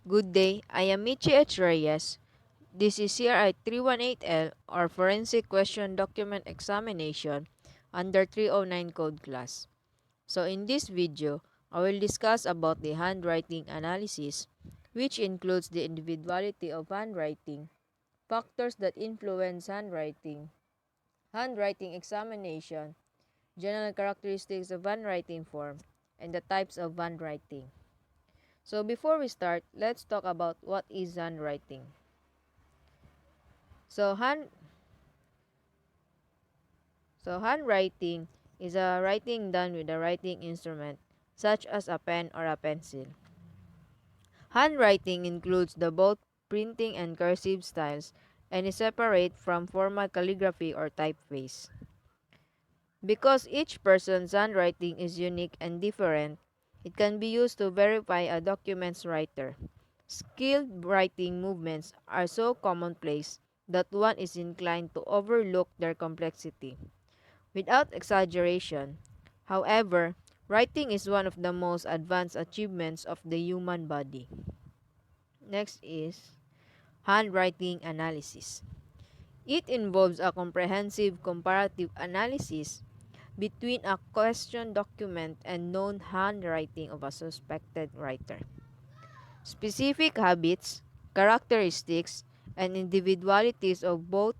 Good day, I am Michi H. Reyes. This is CRI 318L or Forensic Question Document Examination under 309 Code Class. So in this video, I will discuss about the handwriting analysis, which includes the individuality of handwriting, factors that influence handwriting examination, general characteristics of handwriting form, and the types of handwriting. So before we start, let's talk about what is handwriting. So handwriting is a writing done with a writing instrument such as a pen or a pencil. Handwriting includes the both printing and cursive styles and is separate from formal calligraphy or typeface. Because each person's handwriting is unique and different, it can be used to verify a document's writer. Skilled writing movements are so commonplace that one is inclined to overlook their complexity. Without exaggeration, however, writing is one of the most advanced achievements of the human body. Next is handwriting analysis. It involves a comprehensive comparative analysis between a question document and known handwriting of a suspected writer. Specific habits, characteristics, and individualities of both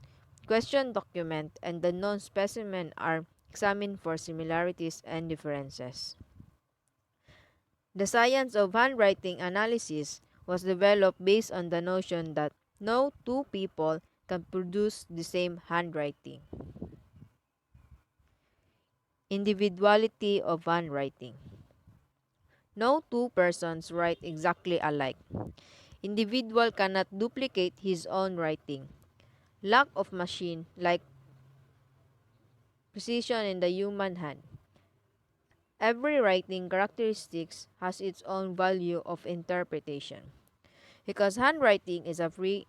question document and the known specimen are examined for similarities and differences. The science of handwriting analysis was developed based on the notion that no two people can produce the same handwriting. Individuality of handwriting. No two persons write exactly alike. Individual cannot duplicate his own writing. Lack of machine-like precision in the human hand. Every writing characteristics has its own value of interpretation. Because handwriting is a free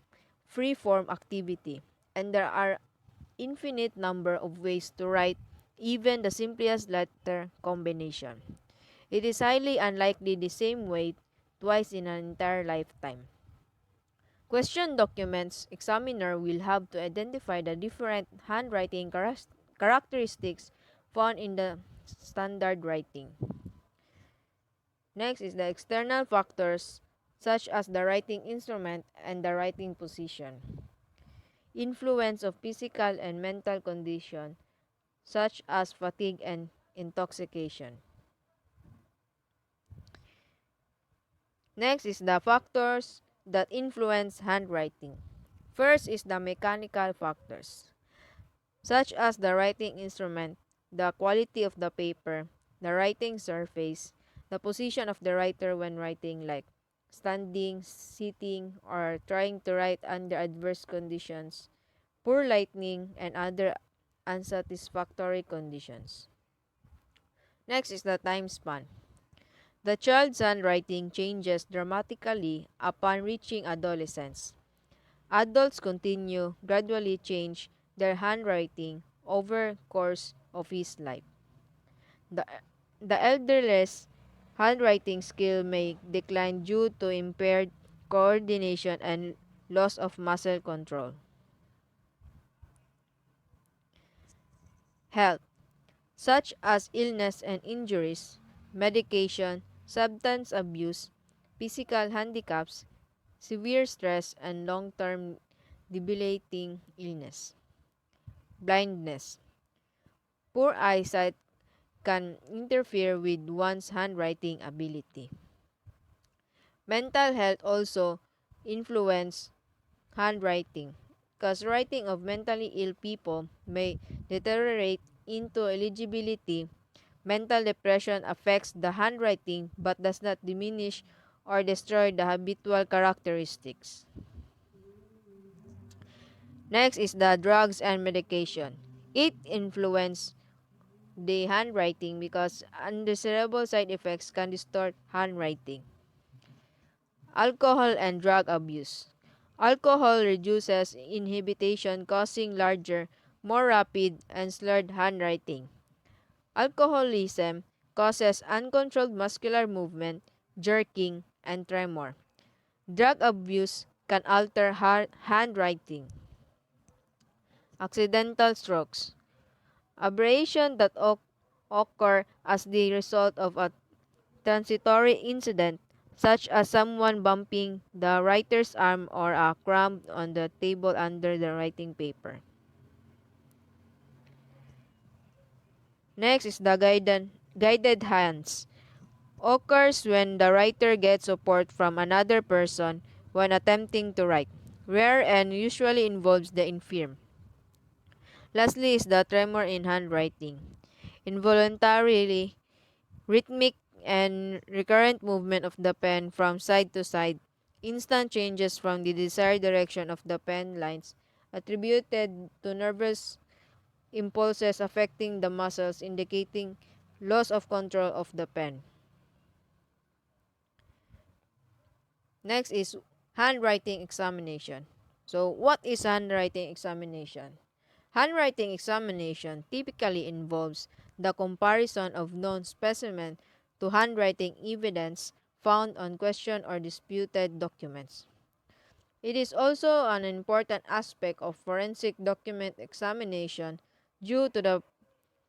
form activity and there are infinite number of ways to write even the simplest letter combination. It is highly unlikely the same way twice in an entire lifetime. Question documents examiner will have to identify the different handwriting characteristics found in the standard writing. Next is the external factors such as the writing instrument and the writing position. Influence of physical and mental condition such as fatigue and intoxication. Next is the factors that influence handwriting. First is the mechanical factors, such as the writing instrument, the quality of the paper, the writing surface, the position of the writer when writing, like standing, sitting, or trying to write under adverse conditions, poor lighting, and other unsatisfactory conditions. Next is the time span. The child's handwriting changes dramatically upon reaching adolescence. Adults continue gradually change their handwriting over course of his life. The, the elder's handwriting skill may decline due to impaired coordination and loss of muscle control. Health, such as illness and injuries, medication, substance abuse, physical handicaps, severe stress, and long-term debilitating illness. Blindness. Poor eyesight can interfere with one's handwriting ability. Mental health also influence handwriting, because writing of mentally ill people may deteriorate into illegibility. Mental depression affects the handwriting but does not diminish or destroy the habitual characteristics. Next is the drugs and medication. It influences the handwriting because undesirable side effects can distort handwriting. Alcohol and drug abuse. Alcohol reduces inhibition, causing larger, more rapid, and slurred handwriting. Alcoholism causes uncontrolled muscular movement, jerking, and tremor. Drug abuse can alter handwriting. Accidental strokes. Aberration that occur as the result of a transitory incident, such as someone bumping the writer's arm or a cramp on the table under the writing paper. Next is the guided hands. Occurs when the writer gets support from another person when attempting to write. Rare and usually involves the infirm. Lastly is the tremor in handwriting. Involuntarily, rhythmic and recurrent movement of the pen from side to side, instant changes from the desired direction of the pen lines, attributed to nervous impulses affecting the muscles, indicating loss of control of the pen. Next is handwriting examination. So, what is handwriting examination? Handwriting examination typically involves the comparison of known specimen to handwriting evidence found on question or disputed documents. It is also an important aspect of forensic document examination due to the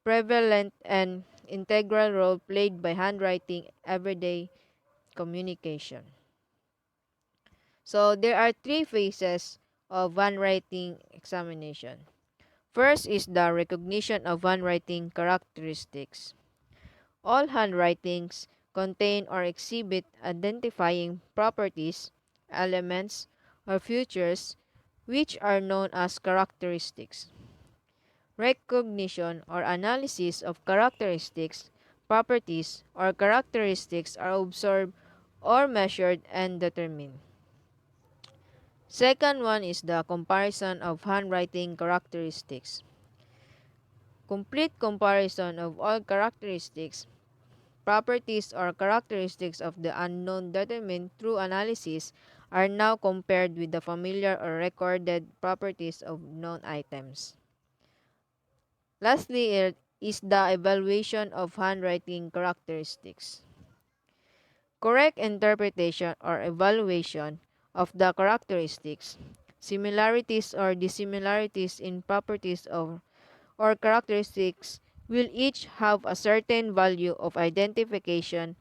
prevalent and integral role played by handwriting everyday communication. So there are three phases of handwriting examination. First is the recognition of handwriting characteristics. All handwritings contain or exhibit identifying properties, elements, or features which are known as characteristics. Recognition or analysis of characteristics, properties, or characteristics are observed or measured and determined. Second one is the comparison of handwriting characteristics. Complete comparison of all characteristics, properties, or characteristics of the unknown determined through analysis are now compared with the familiar or recorded properties of known items. Lastly is the evaluation of handwriting characteristics. Correct interpretation or evaluation of the characteristics, similarities or dissimilarities in properties of or characteristics will each have a certain value of identification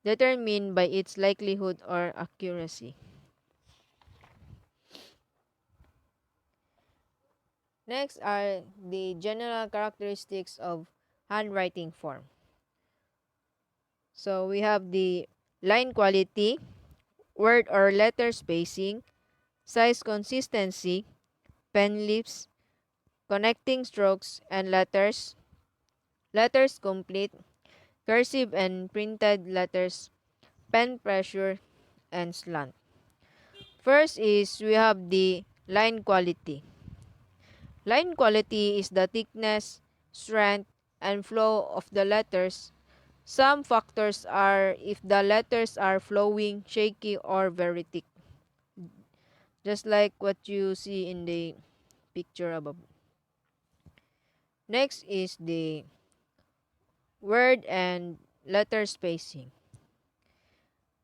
determined by its likelihood or accuracy. Next are the general characteristics of handwriting form. So we have the line quality, word or letter spacing, size consistency, pen lips, connecting strokes and letters, letters complete, cursive and printed letters, pen pressure, and slant. First is we have the line quality. Line quality is the thickness, strength, and flow of the letters. Some factors are if the letters are flowing, shaky, or very thick. Just like what you see in the picture above. Next is the word and letter spacing.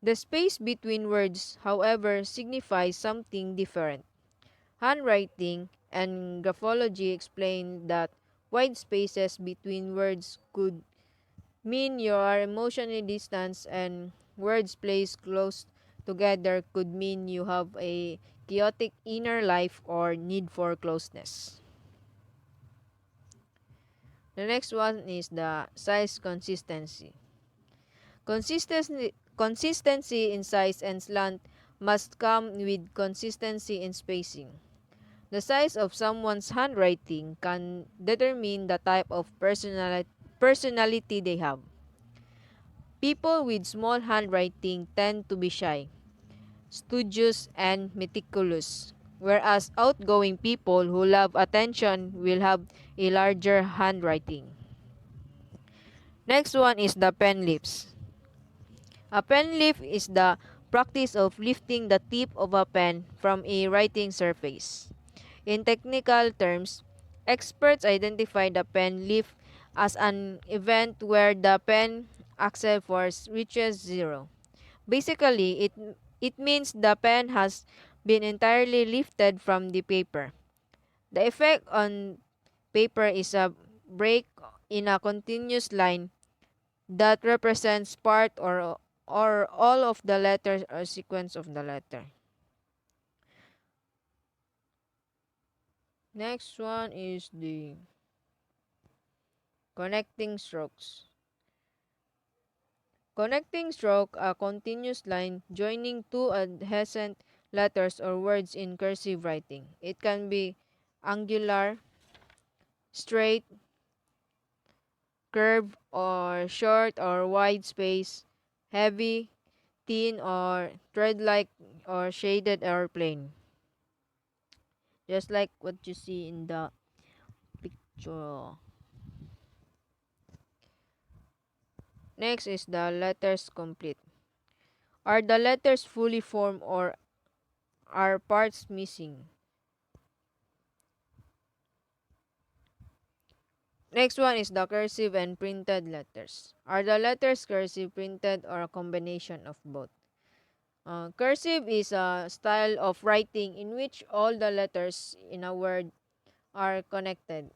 The space between words, however, signifies something different. Handwriting and graphology explain that wide spaces between words could mean you are emotionally distant, and words placed close together could mean you have a chaotic inner life or need for closeness. The next one is the size consistency. Consistency in size and slant must come with consistency in spacing. The size of someone's handwriting can determine the type of personality they have. People with small handwriting tend to be shy, studious, and meticulous, whereas outgoing people who love attention will have a larger handwriting. Next one is the pen lips. A pen lift is the practice of lifting the tip of a pen from a writing surface. In technical terms, experts identify the pen lift as an event where the pen axial force reaches zero. Basically, It means the pen has been entirely lifted from the paper. The effect on paper is a break in a continuous line that represents part or all of the letters or sequence of the letter. Next one is the connecting strokes. Connecting stroke, a continuous line joining two adjacent letters or words in cursive writing. It can be angular, straight, curved, or short or wide space, heavy, thin, or thread-like, or shaded or plain. Just like what you see in the picture. Next is the letters complete. Are the letters fully formed or are parts missing? Next one is the cursive and printed letters. Are the letters cursive, printed, or a combination of both? Cursive is a style of writing in which all the letters in a word are connected.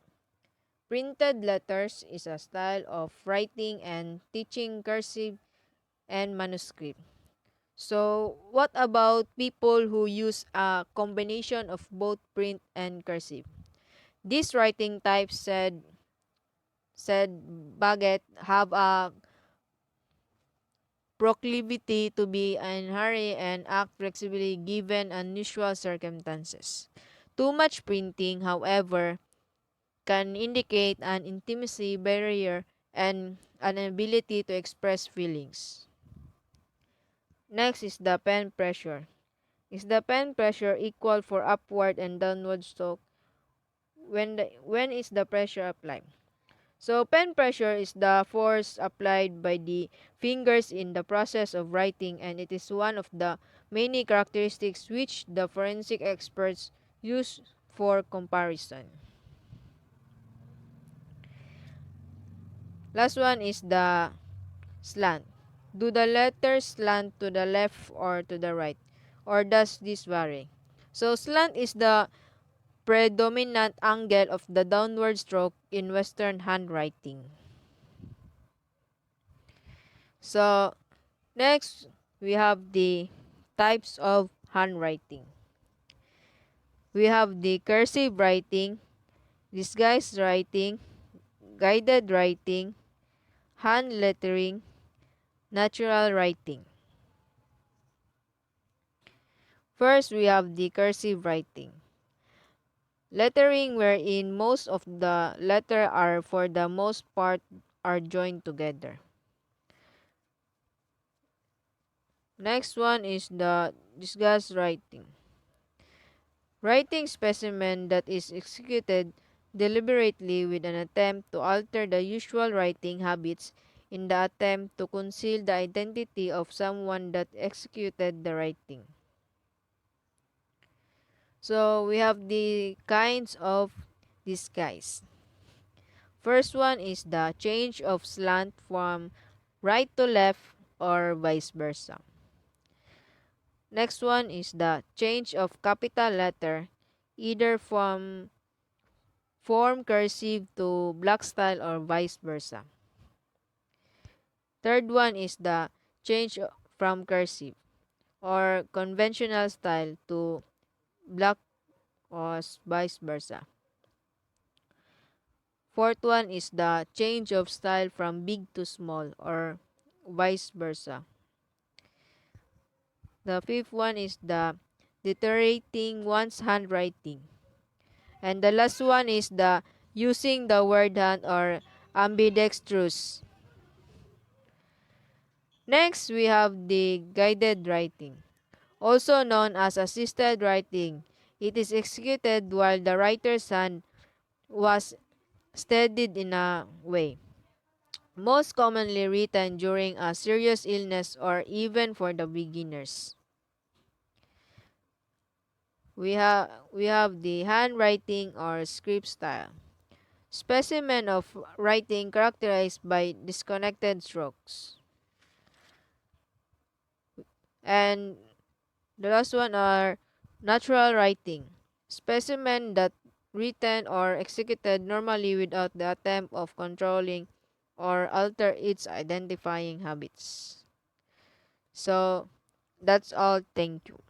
Printed letters is a style of writing and teaching cursive and manuscript. So, what about people who use a combination of both print and cursive? These writing types said Baguette have a proclivity to be in hurry and act flexibly given unusual circumstances. Too much printing, however, can indicate an intimacy barrier and an ability to express feelings. Next is the pen pressure. Is the pen pressure equal for upward and downward stroke? When is the pressure applied? So pen pressure is the force applied by the fingers in the process of writing, and it is one of the many characteristics which the forensic experts use for comparison. Last one is the slant. Do the letters slant to the left or to the right? Or does this vary? So slant is the predominant angle of the downward stroke in Western handwriting. So next, we have the types of handwriting. We have the cursive writing, disguised writing, guided writing, hand lettering, natural writing. First, we have the cursive writing. Lettering wherein most of the letter are for the most part are joined together. Next one is the disguised writing. Writing specimen that is executed deliberately with an attempt to alter the usual writing habits in the attempt to conceal the identity of someone that executed the writing. So we have the kinds of disguise. First one is the change of slant from right to left or vice versa. Next one is the change of capital letter either from form cursive to block style or vice versa. Third one is the change from cursive or conventional style to block or vice versa. Fourth one is the change of style from big to small or vice versa. The fifth one is the deteriorating one's handwriting. And the last one is the using the word hand or ambidextrous. Next, we have the guided writing, also known as assisted writing. It is executed while the writer's hand was steadied in a way, most commonly written during a serious illness or even for the beginners. We have the handwriting or script style. Specimen of writing characterized by disconnected strokes. And The last one are natural writing. Specimen that written or executed normally without the attempt of controlling or alter its identifying habits. So that's all. Thank you.